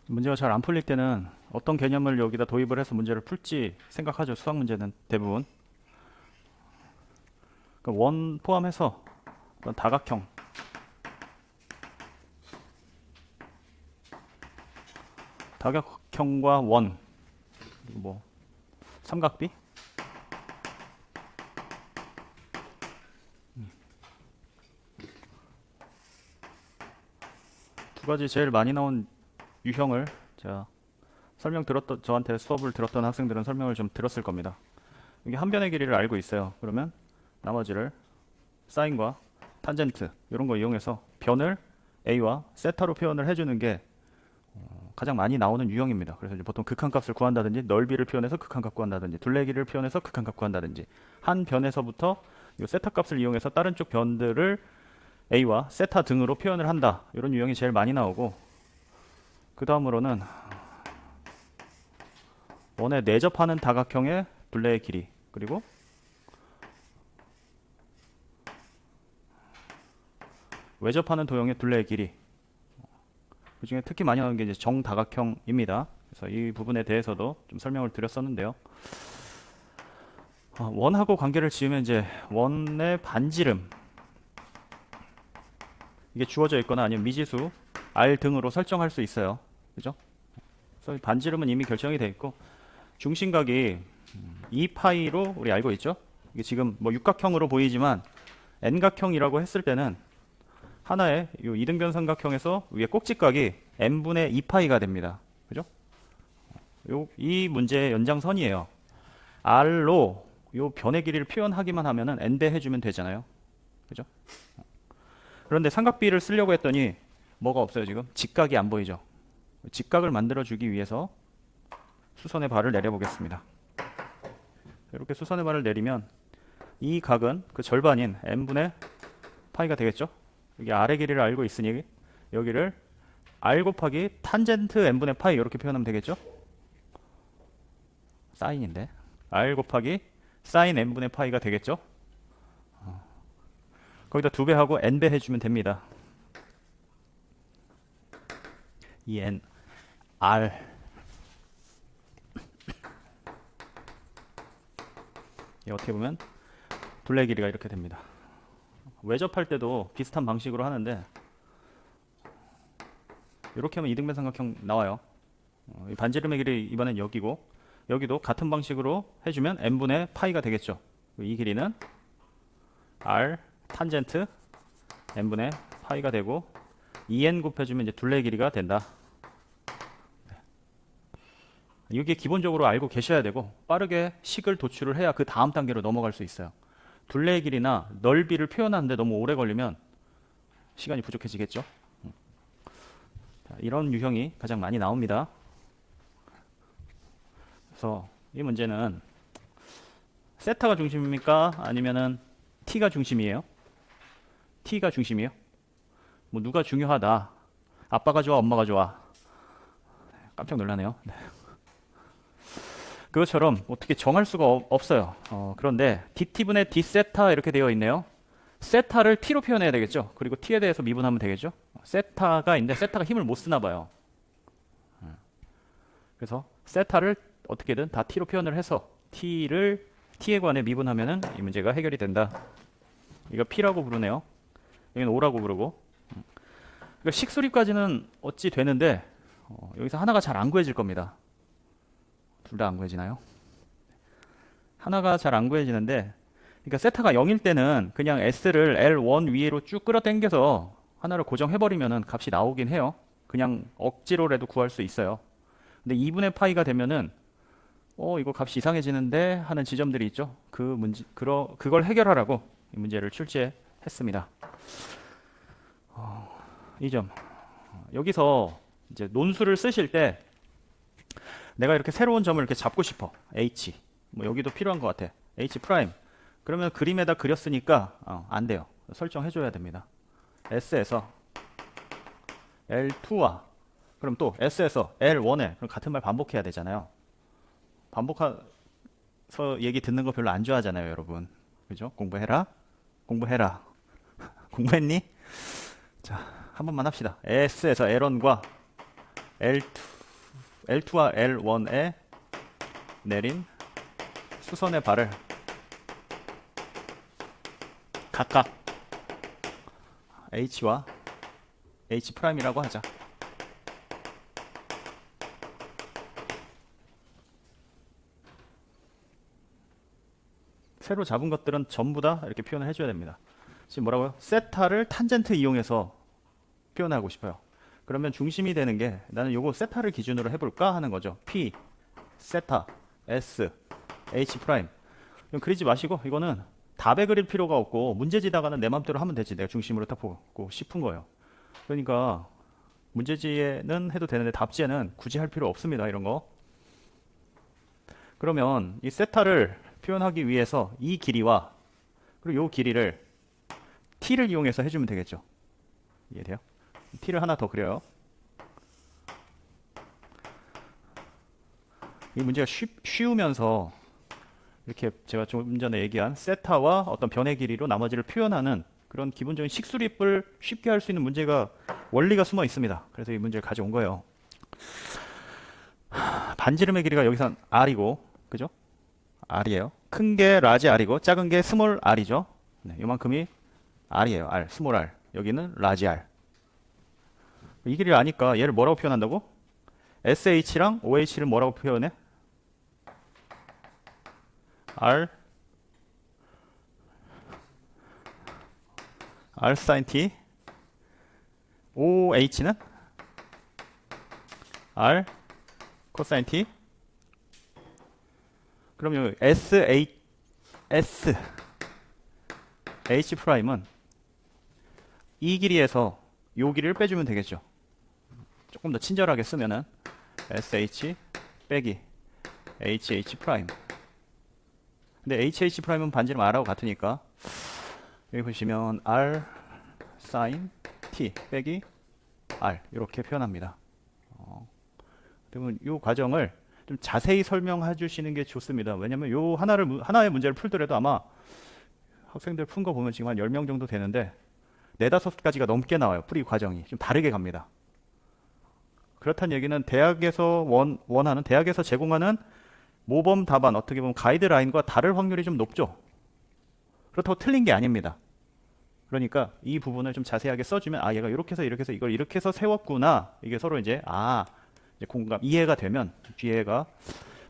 문제가 잘 안 풀릴 때는 어떤 개념을 여기다 도입을 해서 문제를 풀지 생각하죠. 수학 문제는 대부분. 그러니까 원 포함해서 어떤 다각형, 다각형과 원, 그리고 뭐 삼각비 두 가지 제일 많이 나온 유형을 제가 저한테 수업을 들었던 학생들은 설명을 좀 들었을 겁니다. 이게 한 변의 길이를 알고 있어요. 그러면 나머지를 사인과 탄젠트 이런 거 이용해서 변을 a와 세타로 표현을 해주는 게 가장 많이 나오는 유형입니다. 그래서 이제 보통 극한값을 구한다든지 넓이를 표현해서 극한값 구한다든지 둘레 길이를 표현해서 극한값 구한다든지 한 변에서부터 이 세타 값을 이용해서 다른 쪽 변들을 a와 세타 등으로 표현을 한다. 이런 유형이 제일 많이 나오고 그 다음으로는 원에 내접하는 다각형의 둘레의 길이 그리고 외접하는 도형의 둘레의 길이 그 중에 특히 많이 나오는 게 이제 정다각형입니다. 그래서 이 부분에 대해서도 좀 설명을 드렸었는데요. 원하고 관계를 지으면 이제 원의 반지름 이게 주어져 있거나 아니면 미지수 r 등으로 설정할 수 있어요. 그죠? 그래서 반지름은 이미 결정이 돼 있고 중심각이 2파이로 우리 알고 있죠? 이게 지금 뭐 육각형으로 보이지만 n각형이라고 했을 때는 하나의 요 이등변 삼각형에서 위에 꼭지각이 n분의 2파이가 됩니다. 그죠? 이 문제의 연장선이에요. r로 요 변의 길이를 표현하기만 하면은 n배 해주면 되잖아요. 그죠? 그런데 삼각비를 쓰려고 했더니 뭐가 없어요 지금? 직각이 안 보이죠? 직각을 만들어주기 위해서 수선의 발을 내려보겠습니다. 이렇게 수선의 발을 내리면 이 각은 그 절반인 n분의 파이가 되겠죠? 여기 아래 길이를 알고 있으니 여기를 r 곱하기 탄젠트 n분의 파이 이렇게 표현하면 되겠죠? 사인인데 r 곱하기 사인 n분의 파이가 되겠죠? 거기다 2배 하고 n배 해주면 됩니다. 이 n r 어떻게 보면 둘레 길이가 이렇게 됩니다. 외접할 때도 비슷한 방식으로 하는데 이렇게 하면 이등변 삼각형 나와요. 이 반지름의 길이 이번엔 여기고 여기도 같은 방식으로 해주면 n분의 파이가 되겠죠. 이 길이는 r 탄젠트 n분의 파이가 되고 2n 곱해주면 이제 둘레 길이가 된다. 이게 기본적으로 알고 계셔야 되고 빠르게 식을 도출을 해야 그 다음 단계로 넘어갈 수 있어요. 둘레의 길이나 넓이를 표현하는데 너무 오래 걸리면 시간이 부족해지겠죠. 자, 이런 유형이 가장 많이 나옵니다. 그래서 이 문제는 세타가 중심입니까? 아니면은 t가 중심이에요? t가 중심이에요? 뭐 누가 중요하다. 아빠가 좋아, 엄마가 좋아. 깜짝 놀라네요. 네. 그것처럼 어떻게 정할 수가 없어요. 그런데 dt분의 d세타 이렇게 되어 있네요. 세타를 t로 표현해야 되겠죠. 그리고 t에 대해서 미분하면 되겠죠. 세타가 있는데 세타가 힘을 못 쓰나 봐요. 그래서 세타를 어떻게든 다 t로 표현을 해서 t에 관해 미분하면은 이 문제가 해결이 된다. 이거 p라고 부르네요. 여기는 o라고 부르고. 그러니까 식수립까지는 어찌 되는데 여기서 하나가 잘 안 구해질 겁니다. 둘 다 안 구해지나요? 하나가 잘 안 구해지는데 그러니까 세타가 0일 때는 그냥 s를 L1 위로 쭉 끌어당겨서 하나를 고정해버리면은 값이 나오긴 해요. 그냥 억지로라도 구할 수 있어요. 근데 2분의 파이가 되면은 이거 값이 이상해지는데 하는 지점들이 있죠. 그걸 해결하라고 이 문제를 출제했습니다. 이 점. 여기서 이제 논술을 쓰실 때 내가 이렇게 새로운 점을 이렇게 잡고 싶어. H. 뭐 여기도 필요한 것 같아. H 프라임. 그러면 그림에다 그렸으니까 안 돼요. 설정해줘야 됩니다. S에서 L2와 그럼 또 S에서 L1에 그럼 같은 말 반복해야 되잖아요. 반복해서 얘기 듣는 거 별로 안 좋아하잖아요, 여러분. 그죠? 공부해라. 공부해라. 공부했니? 자, 한 번만 합시다. S에서 L1과 L2 L2와 L1에 내린 수선의 발을 각각 H와 H'이라고 하자. 새로 잡은 것들은 전부 다 이렇게 표현을 해줘야 됩니다. 지금 뭐라고요? 세타를 탄젠트 이용해서 표현하고 싶어요. 그러면 중심이 되는 게 나는 요거 세타를 기준으로 해볼까 하는 거죠. P, 세타, S, H 프라임. 그리지 마시고 이거는 답에 그릴 필요가 없고 문제지다가는 내 맘대로 하면 되지. 내가 중심으로 딱 보고 싶은 거예요. 그러니까 문제지에는 해도 되는데 답지에는 굳이 할 필요 없습니다. 이런 거. 그러면 이 세타를 표현하기 위해서 이 길이와 그리고 이 길이를 t를 이용해서 해주면 되겠죠. 이해돼요? t를 하나 더 그려요. 이 문제가 쉬우면서 이렇게 제가 좀 전에 얘기한 세타와 어떤 변의 길이로 나머지를 표현하는 그런 기본적인 식수립을 쉽게 할 수 있는 문제가 원리가 숨어 있습니다. 그래서 이 문제를 가져온 거예요. 반지름의 길이가 여기선 r이고, 그죠? r이에요. 큰 게 라지 r이고 작은 게 스몰 r이죠. 네, 이만큼이 r이에요. r, 스몰 r. 여기는 라지 r. 이 길이를 아니까 얘를 뭐라고 표현한다고? sh랑 oh를 뭐라고 표현해? r sin t, oh는 r cosine t. 그럼 여기 h 프라임은 이 길이에서 요 길이를 빼주면 되겠죠. 조금 더 친절하게 쓰면은 sh 빼기 hh 프라임. 근데 hh 프라임은 반지름 r하고 같으니까 여기 보시면 r sin t 빼기 r 이렇게 표현합니다. 그러면 이 과정을 좀 자세히 설명해 주시는 게 좋습니다. 왜냐면 요 하나의 문제를 풀더라도 아마 학생들 푼 거 보면 지금 한 10명 정도 되는데 4-5가지가 넘게 나와요. 풀이 과정이 좀 다르게 갑니다. 그렇다는 얘기는 대학에서 원하는 대학에서 제공하는 모범 답안, 어떻게 보면 가이드라인과 다를 확률이 좀 높죠. 그렇다고 틀린 게 아닙니다. 그러니까 이 부분을 좀 자세하게 써주면 아 얘가 이렇게 해서 이걸 이렇게 해서 세웠구나. 이게 서로 이제 이제 공감 이해가 되면 뒤에가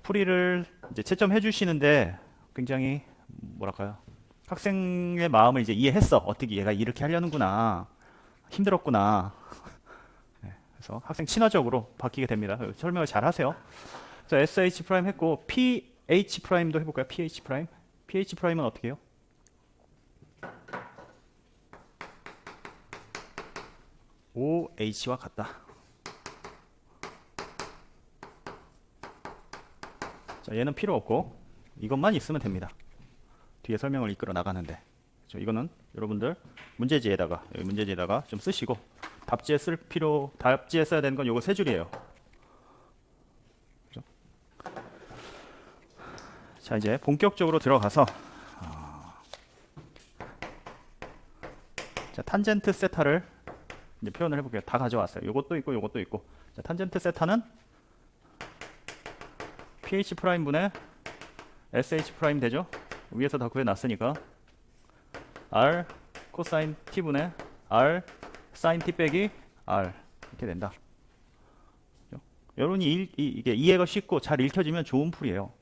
풀이를 이제 채점해 주시는데 굉장히 뭐랄까요, 학생의 마음을 이제 이해했어. 어떻게 얘가 이렇게 하려는구나, 힘들었구나. 네, 그래서 학생 친화적으로 바뀌게 됩니다. 설명을 잘 하세요. 자, SH 프라임 했고 PH 프라임도 해볼까요? PH 프라임. PH 프라임은 어떻게 해요? OH와 같다. 자, 얘는 필요 없고 이것만 있으면 됩니다. 뒤에 설명을 이끌어 나가는데. 그렇죠? 이거는 여러분들 문제지에다가 여기 문제지에다가 좀 쓰시고 답지에 써야 되는 건 요거 3줄이에요. 그렇죠? 자, 이제 본격적으로 들어가서 자, 탄젠트 세타를 이제 표현을 해볼게요. 다 가져왔어요. 요것도 있고 요것도 있고. 자, 탄젠트 세타는 ph 프라임 분의 sh 프라임 되죠? 위에서 다 구해놨으니까 r 코사인 t 분의 r 사인 t 빼기 r 이렇게 된다. 여러분이 이게 이해가 쉽고 잘 읽혀지면 좋은 풀이에요.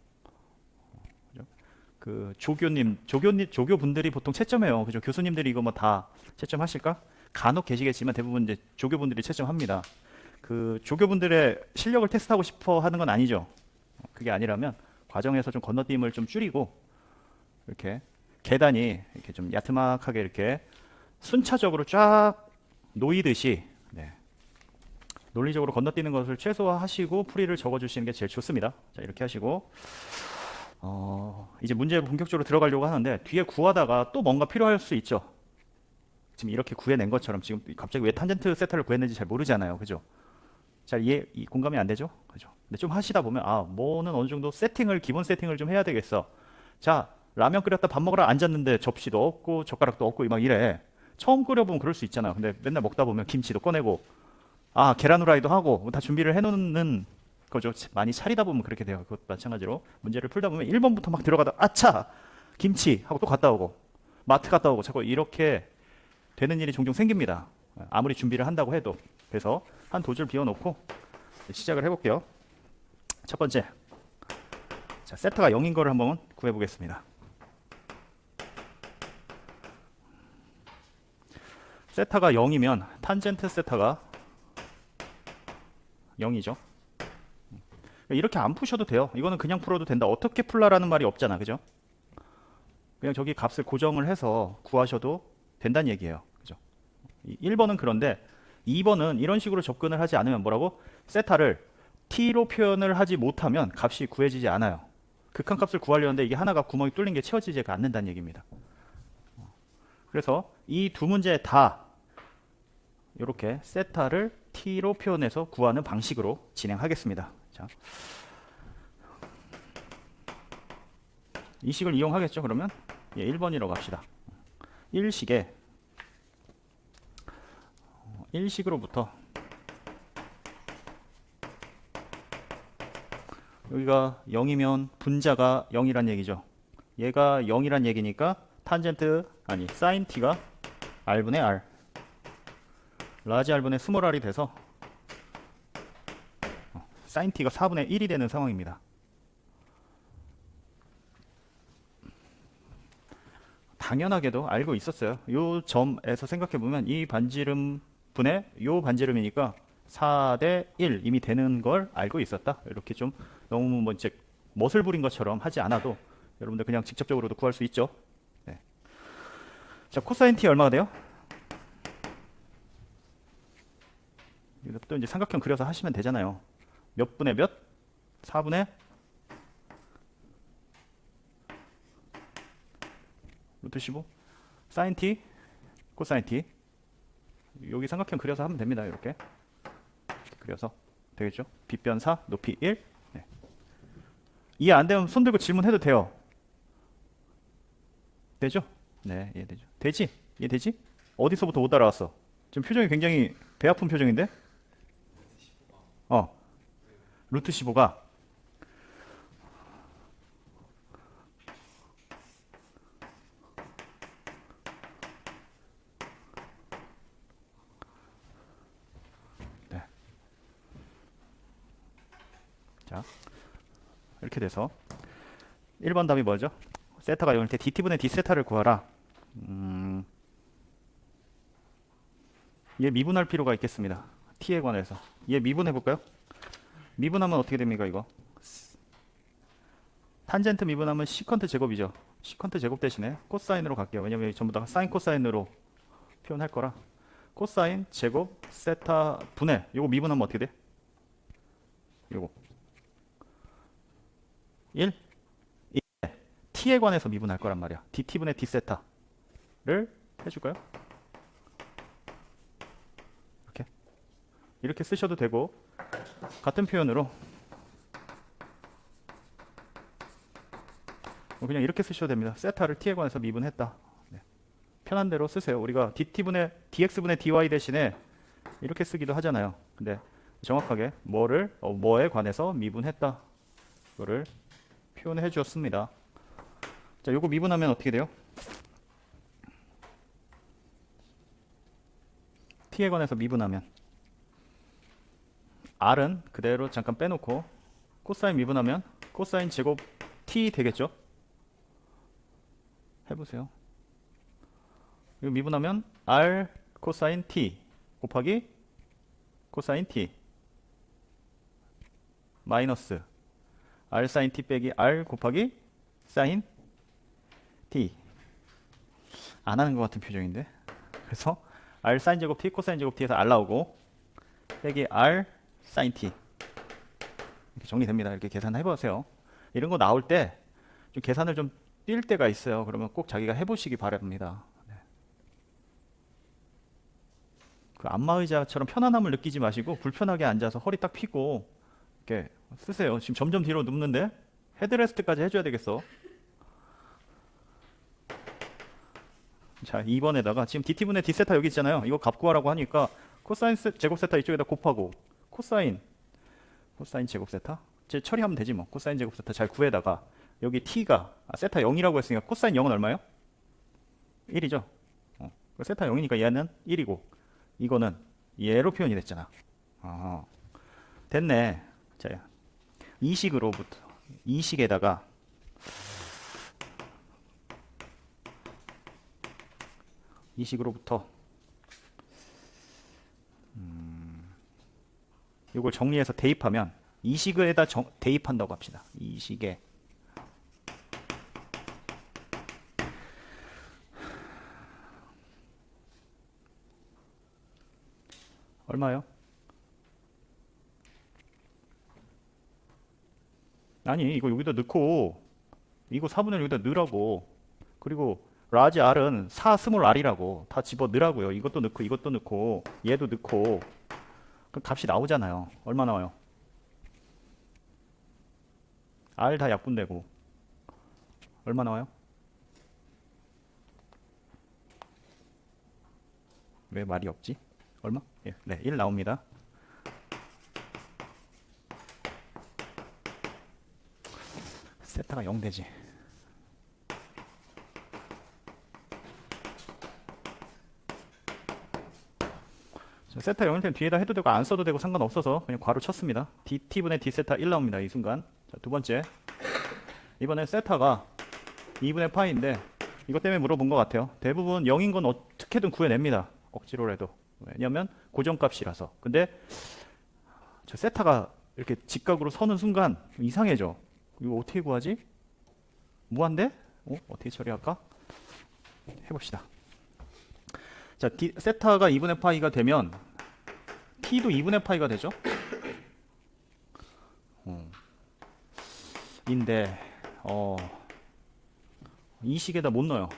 그죠? 그 조교분들이 보통 채점해요. 그죠? 교수님들이 이거 뭐 다 채점하실까? 간혹 계시겠지만 대부분 이제 조교분들이 채점합니다. 그 조교분들의 실력을 테스트하고 싶어 하는 건 아니죠. 그게 아니라면 과정에서 좀 건너뛰임을 좀 줄이고 이렇게 계단이 이렇게 좀 야트막하게 이렇게 순차적으로 쫙 놓이듯이 논리적으로 건너뛰는 것을 최소화하시고 풀이를 적어주시는 게 제일 좋습니다. 자, 이렇게 하시고 이제 문제로 본격적으로 들어가려고 하는데 뒤에 구하다가 또 뭔가 필요할 수 있죠. 지금 이렇게 구해낸 것처럼 지금 갑자기 왜 탄젠트 세타를 구했는지 잘 모르잖아요. 그죠? 잘 공감이 안 되죠? 그죠? 근데 좀 하시다 보면 뭐는 어느 정도 기본 세팅을 좀 해야 되겠어. 자, 라면 끓였다 밥 먹으러 앉았는데 접시도 없고 젓가락도 없고 막 이래. 처음 끓여보면 그럴 수 있잖아. 근데 맨날 먹다 보면 김치도 꺼내고 계란 후라이도 하고 다 준비를 해놓는 그죠? 많이 차리다 보면 그렇게 돼요. 그것 마찬가지로 문제를 풀다 보면 1번부터 막 들어가다 아차 김치 하고 또 갔다 오고 마트 갔다 오고 자꾸 이렇게 되는 일이 종종 생깁니다. 아무리 준비를 한다고 해도. 그래서 한 도줄 비워놓고 시작을 해볼게요. 첫 번째, 자, 세타가 0인 거를 한번 구해보겠습니다. 세타가 0이면 탄젠트 세타가 0이죠. 이렇게 안 푸셔도 돼요. 이거는 그냥 풀어도 된다. 어떻게 풀라라는 말이 없잖아. 그죠? 그냥 저기 값을 고정을 해서 구하셔도 된다는 얘기예요. 그죠? 1번은 그런데 2번은 이런 식으로 접근을 하지 않으면 뭐라고? 세타를 t로 표현을 하지 못하면 값이 구해지지 않아요. 극한값을 구하려는데 이게 하나가 구멍이 뚫린 게 채워지지 않는다는 얘기입니다. 그래서 이 두 문제 다 이렇게 세타를 t로 표현해서 구하는 방식으로 진행하겠습니다. 자, 이 식을 이용하겠죠. 그러면 1번이라고 합시다. 1식으로부터 여기가 0이면 분자가 0이란 얘기죠. 얘가 0이란 얘기니까 탄젠트 아니 사인 t가 r분의 r 라지 r분의 스몰 r이 돼서 사인 t가 4분의 1이 되는 상황입니다. 당연하게도 알고 있었어요. 이 점에서 생각해보면 이 반지름 분의 이 반지름이니까 4대 1 이미 되는 걸 알고 있었다. 이렇게 좀 너무 뭐 이제 멋을 부린 것처럼 하지 않아도 여러분들 그냥 직접적으로도 구할 수 있죠. 네. 자, 코사인 t 얼마가 돼요? 또 이제 삼각형 그려서 하시면 되잖아요. 몇 분의 몇? 4분의 루트 15 사인 t 코사인 t 여기 삼각형 그려서 하면 됩니다. 이렇게 그려서 되겠죠? 빗변 4 높이 1 네. 이해 안 되면 손 들고 질문해도 돼요. 되죠? 네, 이해되죠. 되지? 이해되지? 어디서부터 못 따라왔어? 지금 표정이 굉장히 배 아픈 표정인데? 루트 15가 네. 자, 이렇게 돼서 1번 답이 뭐죠? 세타가 0일 때 dt분의 d세타를 구하라. 얘 미분할 필요가 있겠습니다. t에 관해서 얘 미분해 볼까요? 미분하면 어떻게 됩니까? 이거 탄젠트 미분하면 시컨트 제곱이죠. 시컨트 제곱 대신에 코사인으로 갈게요. 왜냐면 전부 다 사인 코사인으로 표현할 거라. 코사인 제곱 세타 분의 요거 미분하면 어떻게 돼? 요거 1 t에 관해서 미분할 거란 말이야. dt분의 d세타를 해줄까요? 이렇게 쓰셔도 되고 같은 표현으로 그냥 이렇게 쓰셔도 됩니다. 세타를 t에 관해서 미분했다. 네. 편한 대로 쓰세요. 우리가 dt분의 dx분의 dy 대신에 이렇게 쓰기도 하잖아요. 근데 정확하게 뭐에 관해서 미분했다. 이거를 표현해 주었습니다. 자, 요거 미분하면 어떻게 돼요? t에 관해서 미분하면 r은 그대로 잠깐 빼놓고 코사인 미분하면 코사인 제곱 t 되겠죠? 해보세요. 이거 미분하면 r 코사인 t 곱하기 코사인 t 마이너스 r 사인 t 빼기 r 곱하기 사인 t 안 하는 것 같은 표정인데 그래서 r 사인 제곱 t 코사인 제곱 t에서 r 나오고 빼기 r 사인 t 이렇게 정리됩니다. 이렇게 계산해 보세요. 이런 거 나올 때 좀 계산을 좀 뛸 때가 있어요. 그러면 꼭 자기가 해보시기 바랍니다. 네. 그 안마의자처럼 편안함을 느끼지 마시고 불편하게 앉아서 허리 딱 펴고 이렇게 쓰세요. 지금 점점 뒤로 눕는데 헤드레스트까지 해줘야 되겠어. 자, 2번에다가 지금 dt분의 d세타 여기 있잖아요. 이거 값 구하라고 하니까 코사인 제곱 세타 이쪽에다 곱하고 코사인 코사인 제곱 세타 이제 처리하면 되지 뭐. 코사인 제곱 세타 잘 구해다가 여기 t가 세타 0이라고 했으니까 코사인 0은 얼마요? 1이죠. 세타 0이니까 얘는 1이고 이거는 얘로 표현이 됐잖아. 됐네. 자, 이식으로부터 이식에다가 이식으로부터 이걸 정리해서 대입하면 이식에다 대입한다고 합시다. 이식에 얼마요? 아니 이거 여기다 넣고 이거 4분의 1 여기다 넣으라고. 그리고 라지 R은 4 스몰 R이라고 다 집어 넣으라고요. 이것도 넣고 이것도 넣고 얘도 넣고 그럼 값이 나오잖아요. 얼마 나와요? R 다 약분되고 얼마 나와요? 왜 말이 없지? 얼마? 예, 네, 1 나옵니다. 세타가 0 되지. 세타 0일 때는 뒤에다 해도 되고 안 써도 되고 상관없어서 그냥 괄호 쳤습니다. dt분의 d세타 1 나옵니다. 이 순간. 자, 두 번째. 이번에 세타가 2분의 파이인데 이것 때문에 물어본 것 같아요. 대부분 0인 건 어떻게든 구해냅니다. 억지로라도. 왜냐면 고정값이라서. 근데 저 세타가 이렇게 직각으로 서는 순간 이상해져. 이거 어떻게 구하지? 무한대? 어떻게 처리할까? 해봅시다. 자, 세타가 2분의 파이가 되면 t도 2분의 파이가 되죠? 인데 이 식에다 못 넣어요.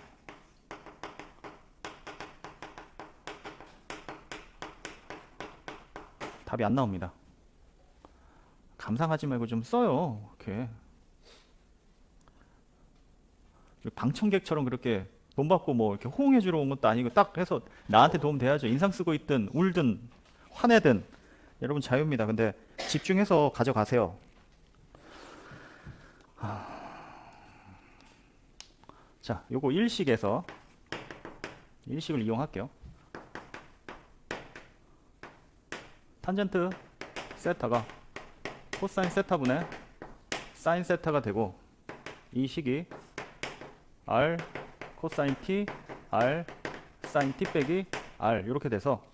답이 안 나옵니다. 감상하지 말고 좀 써요. 이렇게 방청객처럼 그렇게 돈 받고 뭐 이렇게 호응해 주러 온 것도 아니고 딱 해서 나한테 도움 돼야죠. 인상 쓰고 있든 울든 화내든 여러분 자유입니다. 근데 집중해서 가져가세요. 자, 요거 일식을 이용할게요. 탄젠트 세타가 코사인 세타분의 사인 세타가 되고 이 식이 R 코사인 T R 사인 T 빼기 R 이렇게 돼서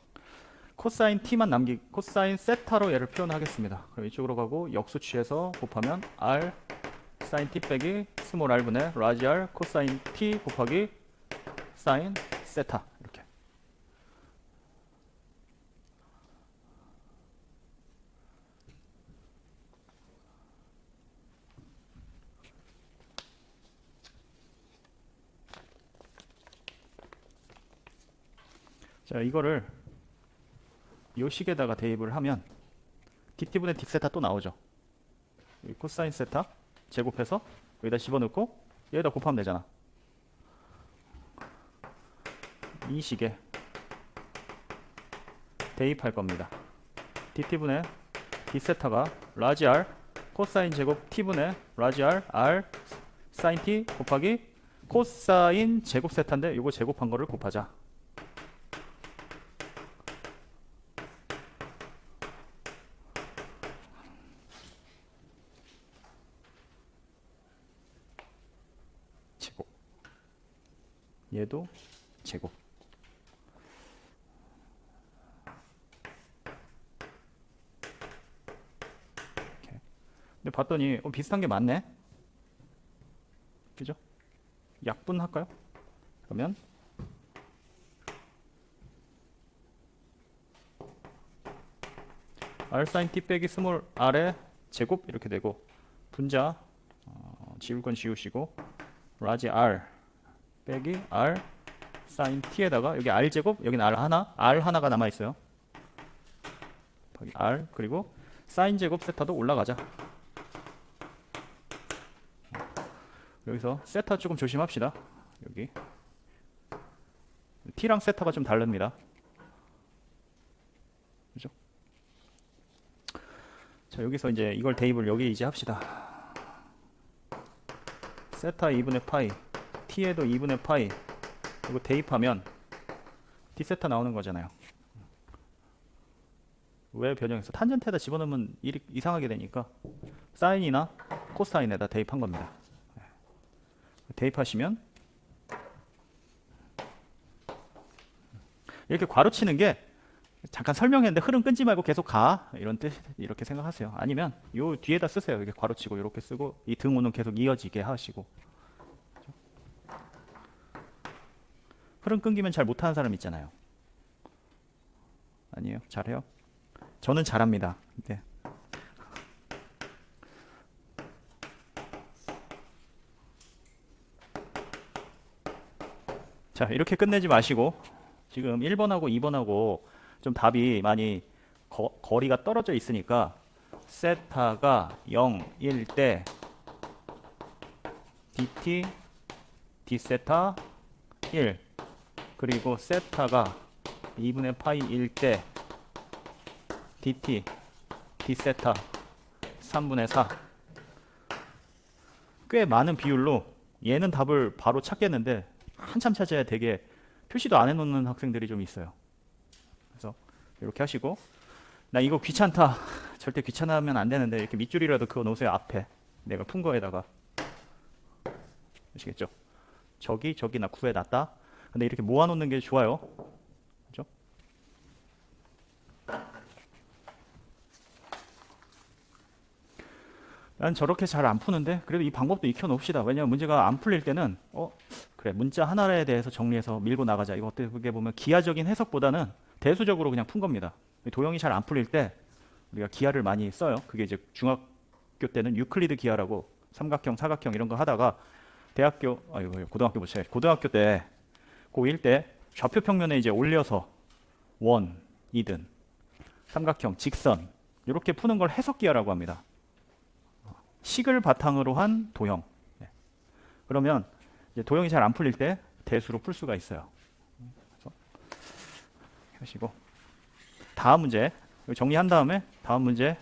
코사인 T만 코사인 세타로 얘를 표현하겠습니다. 그럼 이쪽으로 가고 역수 취해서 곱하면 R 사인 T 빼기 스몰 R분의 라지 R 코사인 T 곱하기 사인 세타 이렇게. 자, 이거를 요 식에다가 대입을 하면 dt분의 d세타 또 나오죠. 코사인 세타 제곱해서 여기다 집어넣고 여기다 곱하면 되잖아. 이 식에 대입할 겁니다. dt분의 d세타가 라지 R 코사인 제곱 t분의 라지 R R 사인 t 곱하기 코사인 제곱 세타인데 요거 제곱한 거를 곱하자. 제곱. 얘도 제곱. 이렇게. 근데 봤더니 비슷한 게 많네. 그죠? 약분할까요? 그러면 R 사인 T 빼기 스몰 R의 제곱 이렇게 되고 분자 지울 건 지우시고 라지 R 빼기 R 사인 T에다가 여기 R 제곱 여기는 R 하나가 남아 있어요. R 그리고 사인 제곱 세타도 올라가자. 여기서 세타 조금 조심합시다. 여기 T랑 세타가 좀 다릅니다. 그죠? 자, 여기서 이제 이걸 대입을 여기 이제 합시다. 세타 2분의 파이, t에도 2분의 파이, 이거 대입하면 d 세타 나오는 거잖아요. 왜 변형해서 탄젠트에다 집어넣으면 일이 이상하게 되니까 사인이나 코사인에다 대입한 겁니다. 대입하시면 이렇게 괄호치는 게 잠깐 설명했는데 흐름 끊지 말고 계속 가 이런 뜻, 이렇게 생각하세요. 아니면 요 뒤에다 쓰세요. 이렇게 괄호치고 이렇게 쓰고 이 등호는 계속 이어지게 하시고. 흐름 끊기면 잘 못하는 사람 있잖아요. 아니에요? 잘해요? 저는 잘합니다. 네. 자, 이렇게 끝내지 마시고 지금 1번하고 2번하고 좀 답이 많이 거리가 떨어져 있으니까 세타가 0, 1 때 dt, d세타 1 그리고 세타가 2분의 파이 1 때 dt, d세타 3분의 4 꽤 많은 비율로 얘는 답을 바로 찾겠는데 한참 찾아야 되게 표시도 안 해놓는 학생들이 좀 있어요. 그래서 이렇게 하시고 나 이거 귀찮다 절대 귀찮아하면 안 되는데 이렇게 밑줄이라도 그어 놓으세요. 앞에 내가 푼 거에다가 아시겠죠? 저기 나 구해놨다. 근데 이렇게 모아놓는 게 좋아요. 그죠? 난 저렇게 잘 안 푸는데 그래도 이 방법도 익혀놓읍시다. 왜냐면 문제가 안 풀릴 때는 그래 문자 하나에 대해서 정리해서 밀고 나가자. 이거 어떻게 보면 기하적인 해석보다는 대수적으로 그냥 푼 겁니다. 도형이 잘 안 풀릴 때 우리가 기하를 많이 써요. 그게 이제 중학교 때는 유클리드 기하라고 삼각형, 사각형 이런 거 하다가 대학교, 고등학교 못쳐요. 고등학교 때 고1 때 좌표 평면에 이제 올려서 원, 이든, 삼각형, 직선 이렇게 푸는 걸 해석 기하라고 합니다. 식을 바탕으로 한 도형. 네. 그러면 이제 도형이 잘 안 풀릴 때 대수로 풀 수가 있어요. 그래서 하시고 다음 문제 정리한 다음에 다음 문제